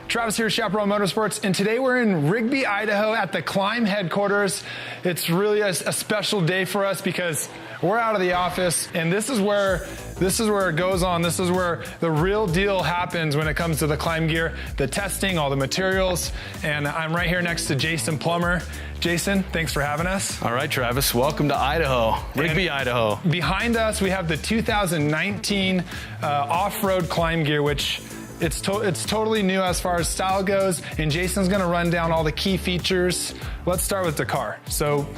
Travis here, Chaparral Motorsports, and today we're in Rigby, Idaho at the Klim headquarters. It's really a special day for us because we're out of the office, and this is where it goes on. This is where the real deal happens when it comes to the Klim gear, the testing, all the materials, and I'm right here next to Jason Plummer. Jason, thanks for having us. All right, Travis, welcome to Idaho, Rigby, Idaho. Behind us, we have the 2019 off-road Klim gear, which it's totally new as far as style goes, and Jason's gonna run down all the key features. Let's start with Dakar. So,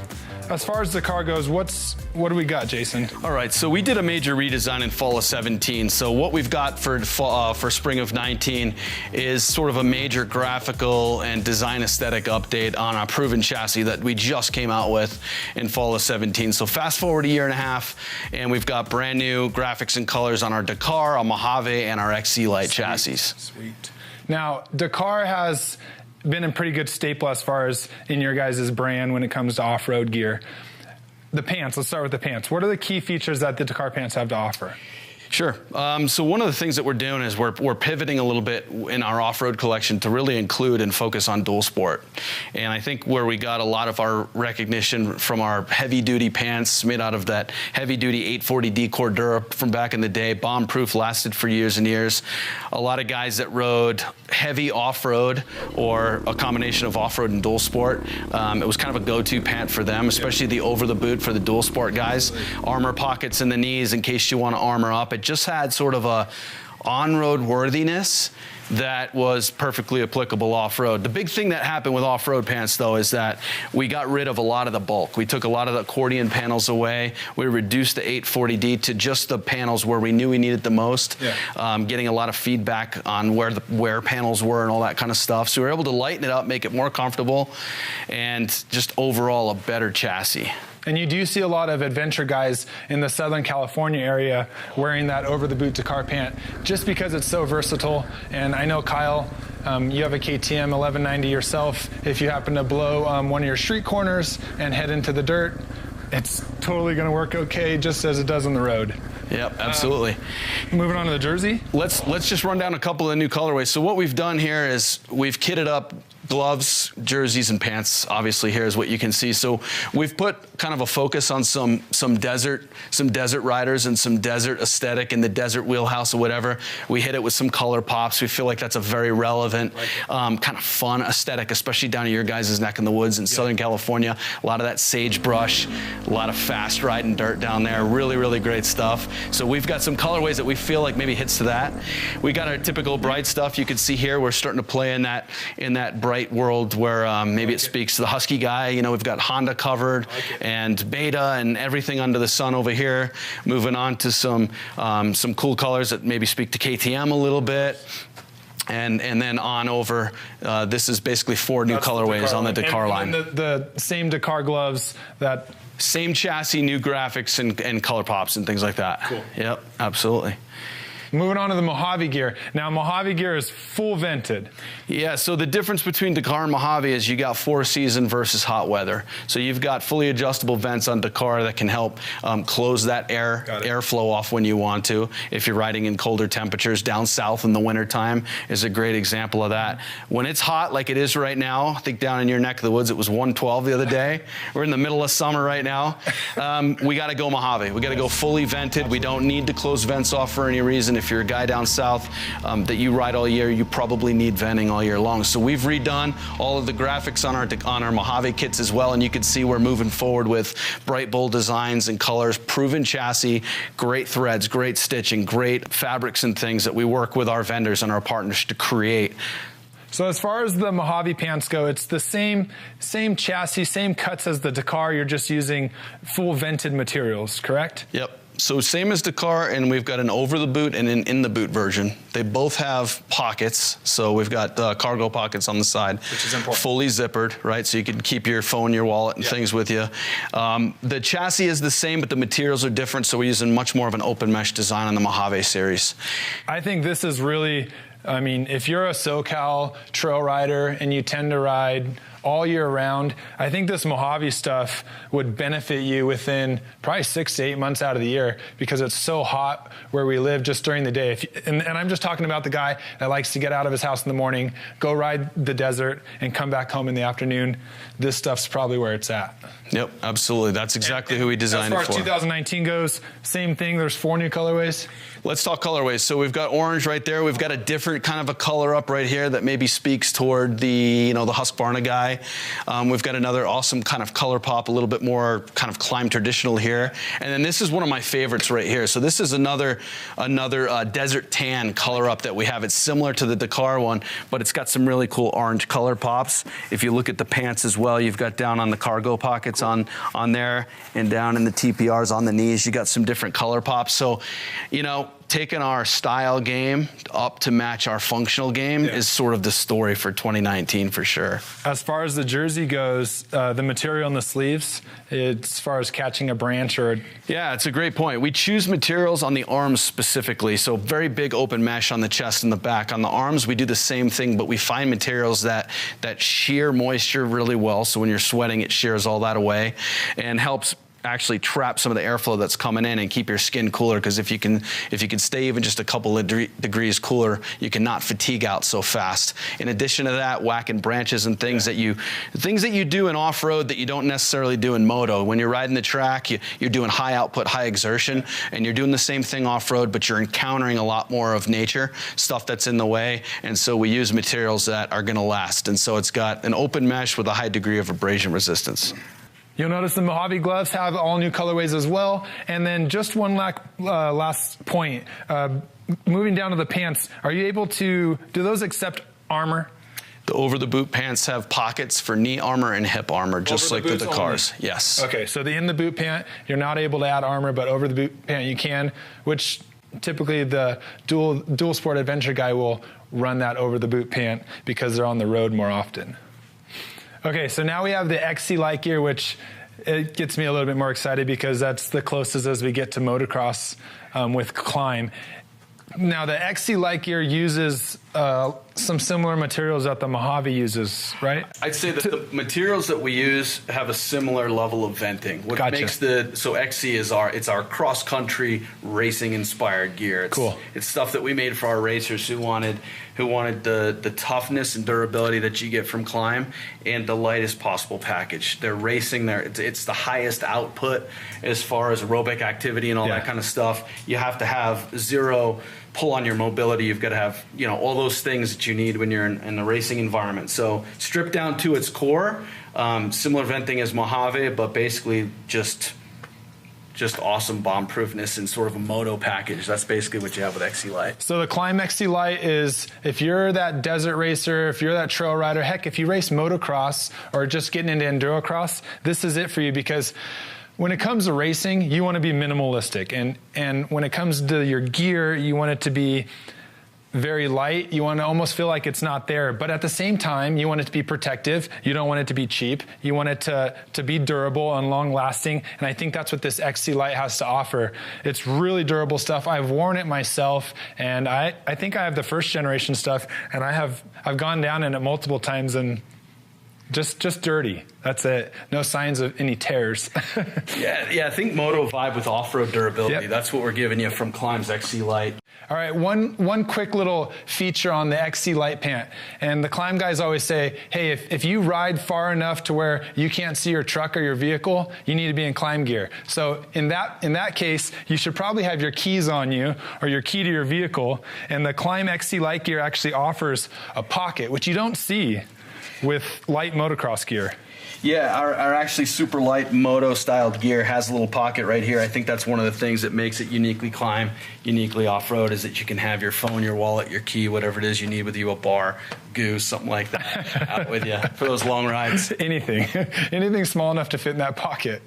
as far as Dakar goes, what do we got, Jason? All right, so we did a major redesign in fall of 17. So what we've got for spring of 19 is sort of a major graphical and design aesthetic update on our proven chassis that we just came out with in fall of 17. So fast forward a year and a half, and we've got brand new graphics and colors on our Dakar, our Mojave, and our XC Lite chassis. Sweet. Now, Dakar has been in pretty good staple as far as in your guys' brand when it comes to off-road gear. The pants, let's start with the pants. What are the key features that the Dakar pants have to offer? Sure. So one of the things that we're doing is we're pivoting a little bit in our off-road collection to really include and focus on dual sport. And I think where we got a lot of our recognition from our heavy-duty pants made out of that heavy-duty 840D Cordura from back in the day, bomb-proof, lasted for years and years. A lot of guys that rode heavy off-road or a combination of off-road and dual sport, it was kind of a go-to pant for them, especially the over-the-boot for the dual sport guys. Armor pockets in the knees in case you want to armor up. It just had sort of a on-road worthiness that was perfectly applicable off-road. The big thing that happened with off-road pants, though, is that we got rid of a lot of the bulk. We took a lot of the accordion panels away. We reduced the 840D to just the panels where we knew we needed the most, getting a lot of feedback on where the wear panels were and all that kind of stuff. So we were able to lighten it up, make it more comfortable, and just overall a better chassis. And you do see a lot of adventure guys in the Southern California area wearing that over-the-boot Dakar pant just because it's so versatile. And I know, Kyle, you have a KTM 1190 yourself. If you happen to blow one of your street corners and head into the dirt, it's totally going to work okay just as it does on the road. Yep, absolutely. Moving on to the jersey. Let's just run down a couple of new colorways. So what we've done here is we've kitted up gloves, jerseys, and pants. Obviously, here is what you can see. So we've put kind of a focus on some desert riders and some desert aesthetic in the desert wheelhouse or whatever. We hit it with some color pops. We feel like that's a very relevant, kind of fun aesthetic, especially down at your guys' neck in the woods in Southern California. A lot of that sagebrush, a lot of fast riding dirt down there. Really, really great stuff. So we've got some colorways that we feel like maybe hits to that. We got our typical bright stuff. You can see here we're starting to play in that bright world where maybe it speaks to the Husky guy. You know, we've got Honda covered and Beta and everything under the sun over here. Moving on to some cool colors that maybe speak to KTM a little bit. And then on over, this is basically 4 new colorways on the Dakar line. And the same Dakar gloves that... Same chassis, new graphics and color pops and things like that. Cool. Yep, absolutely. Moving on to the Mojave gear. Now, Mojave gear is full vented. Yeah, so the difference between Dakar and Mojave is you got 4-season versus hot weather. So you've got fully adjustable vents on Dakar that can help close that airflow off when you want to. If you're riding in colder temperatures, down south in the wintertime is a great example of that. When it's hot like it is right now, I think down in your neck of the woods it was 112 the other day. We're in the middle of summer right now. We got to go Mojave. We got to go fully vented. We don't need to close vents off for any reason. If you're a guy down south that you ride all year, you probably need venting all year long. So we've redone all of the graphics on our Mojave kits as well, and you can see we're moving forward with bright, bold designs and colors, proven chassis, great threads, great stitching, great fabrics and things that we work with our vendors and our partners to create. So as far as the Mojave pants go, it's the same chassis, same cuts as the Dakar. You're just using full vented materials, correct? Yep. So same as Dakar, and we've got an over-the-boot and an in-the-boot version. They both have pockets, so we've got cargo pockets on the side. Which is important. Fully zippered, right? So you can keep your phone, your wallet, and things with you. The chassis is the same, but the materials are different, so we're using much more of an open mesh design on the Mojave series. I think this is really, I mean, if you're a SoCal trail rider and you tend to ride all year round. I think this Mojave stuff would benefit you within probably 6 to 8 months out of the year because it's so hot where we live just during the day. And I'm just talking about the guy that likes to get out of his house in the morning, go ride the desert, and come back home in the afternoon. This stuff's probably where it's at. Yep, absolutely. That's exactly who we designed it for. As far as 2019 goes, same thing. There's 4 new colorways. Let's talk colorways. So we've got orange right there. We've got a different kind of a color up right here that maybe speaks toward the, the Husqvarna guy. We've got another awesome kind of color pop, a little bit more kind of Klim traditional here. And then this is one of my favorites right here. So this is another desert tan color up that we have. It's similar to the Dakar one, but it's got some really cool orange color pops. If you look at the pants as well, you've got down on the cargo pockets on there, and down in the TPRs on the knees, you got some different color pops. So, taking our style game up to match our functional game is sort of the story for 2019 for sure. As far as the jersey goes, the material in the sleeves, as far as catching a branch or... Yeah, it's a great point. We choose materials on the arms specifically, so very big open mesh on the chest and the back. On the arms, we do the same thing, but we find materials that shear moisture really well, so when you're sweating, it shears all that away and helps actually trap some of the airflow that's coming in and keep your skin cooler, because if you can stay even just a couple of degrees cooler, you cannot fatigue out so fast. In addition to that, whacking branches and things that you do in off-road that you don't necessarily do in moto. When you're riding the track, you're doing high output, high exertion, and you're doing the same thing off-road, but you're encountering a lot more of nature, stuff that's in the way, and so we use materials that are gonna last. And so it's got an open mesh with a high degree of abrasion resistance. You'll notice the Mojave gloves have all new colorways as well. And then just one last point. Moving down to the pants, are you able to, do those accept armor? The over-the-boot pants have pockets for knee armor and hip armor, just like the Dakars. Only. Yes. Okay, so the in-the-boot pant, you're not able to add armor, but over-the-boot pant you can, which typically the dual sport adventure guy will run that over-the-boot pant because they're on the road more often. Okay, so now we have the XC Lite gear, which it gets me a little bit more excited because that's the closest as we get to motocross with Klim. Now, the XC Lite gear uses some similar materials that the Mojave uses, right? I'd say that the materials that we use have a similar level of venting. What makes so XC is our cross-country racing-inspired gear. It's stuff that we made for our racers who wanted the toughness and durability that you get from Klim and the lightest possible package. They're racing there. It's the highest output as far as aerobic activity and all that kind of stuff. You have to have zero pull on your mobility. You've got to have, all those things that you need when you're in the racing environment. So stripped down to its core, similar venting as Mojave, but basically just awesome bomb-proofness and sort of a moto package. That's basically what you have with XC Lite. So the Klim XC Lite is, if you're that desert racer, if you're that trail rider, heck, if you race motocross or just getting into endurocross, this is it for you, because when it comes to racing, you want to be minimalistic. And when it comes to your gear, you want it to be very light. You want to almost feel like it's not there. But at the same time, you want it to be protective. You don't want it to be cheap. You want it to be durable and long-lasting. And I think that's what this XC Lite has to offer. It's really durable stuff. I've worn it myself, and I think I have the first generation stuff, and I've gone down in it multiple times, and just dirty. That's it. No signs of any tears. Yeah. I think moto vibe with off-road durability. Yep. That's what we're giving you from Klim's XC Lite. All right, one quick little feature on the XC Lite pant. And the Klim guys always say, hey, if you ride far enough to where you can't see your truck or your vehicle, you need to be in Klim gear. So in that case, you should probably have your keys on you or your key to your vehicle. And the Klim XC Lite gear actually offers a pocket, which you don't see with light motocross gear. Yeah, our actually super light moto styled gear has a little pocket right here. I think that's one of the things that makes it uniquely Klim, uniquely off-road, is that you can have your phone, your wallet, your key, whatever it is you need with you, a bar, goose, something like that, out with you for those long rides. Anything small enough to fit in that pocket.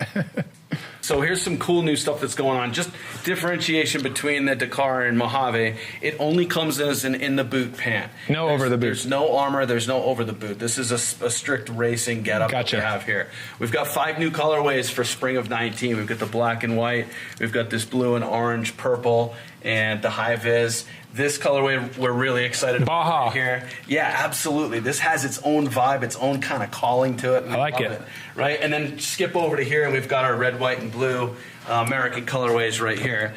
So here's some cool new stuff that's going on. Just differentiation between the Dakar and Mojave. It only comes as an in-the-boot pant. No over the boot. There's no armor. There's no over the boot. This is a strict racing getup that we have here. We've got 5 new colorways for spring of 19. We've got the black and white. We've got this blue and orange, purple, and the high vis. This colorway we're really excited about Baja. right here. Yeah, absolutely. This has its own vibe, its own kind of calling to it. I like it. Right, and then skip over to here, and we've got our red, white, and blue American colorways right here.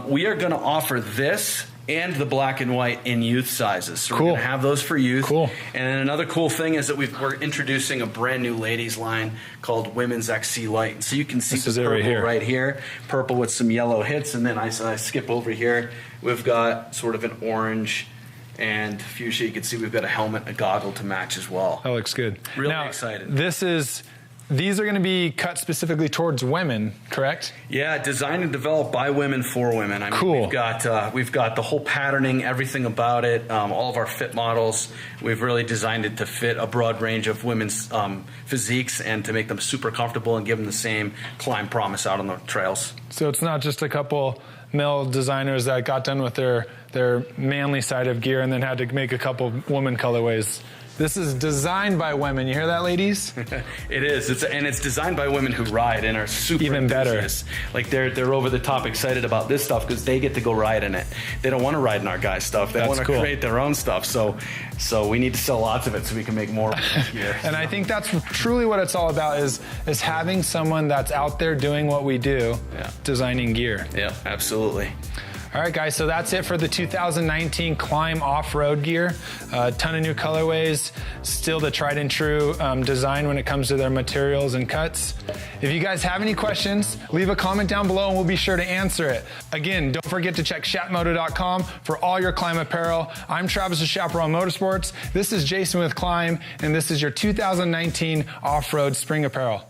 We are going to offer this and the black and white in youth sizes. So Cool. we're going to have those for youth. Cool. And then another cool thing is that we're introducing a brand new ladies line called Women's XC Lite. So you can see This is the it purple right here. purple with some yellow hits, and then I skip over here. We've got sort of an orange and fuchsia. You can see we've got a helmet, a goggle to match as well. That looks good. Really now, excited. These are going to be cut specifically towards women, correct? Yeah, designed and developed by women for women. I mean, Cool. We've got the whole patterning, everything about it, all of our fit models. We've really designed it to fit a broad range of women's physiques and to make them super comfortable and give them the same climb promise out on the trails. So it's not just a couple male designers that got done with their manly side of gear and then had to make a couple woman colorways. This is designed by women. You hear that, ladies? It is. It's designed by women who ride and are super Even better. enthusiasts. Like they're over the top excited about this stuff because they get to go ride in it. They don't want to ride in our guys' stuff. They That's want to cool. create their own stuff. So we need to sell lots of it so we can make more gear. And I think that's truly what it's all about is having someone that's out there doing what we do, Yeah. designing gear. Yeah, absolutely. All right, guys, so that's it for the 2019 Klim Off Road gear. A ton of new colorways, still the tried and true design when it comes to their materials and cuts. If you guys have any questions, leave a comment down below and we'll be sure to answer it. Again, don't forget to check shatmoto.com for all your Klim apparel. I'm Travis with Chaparral Motorsports. This is Jason with Klim, and this is your 2019 off-road spring apparel.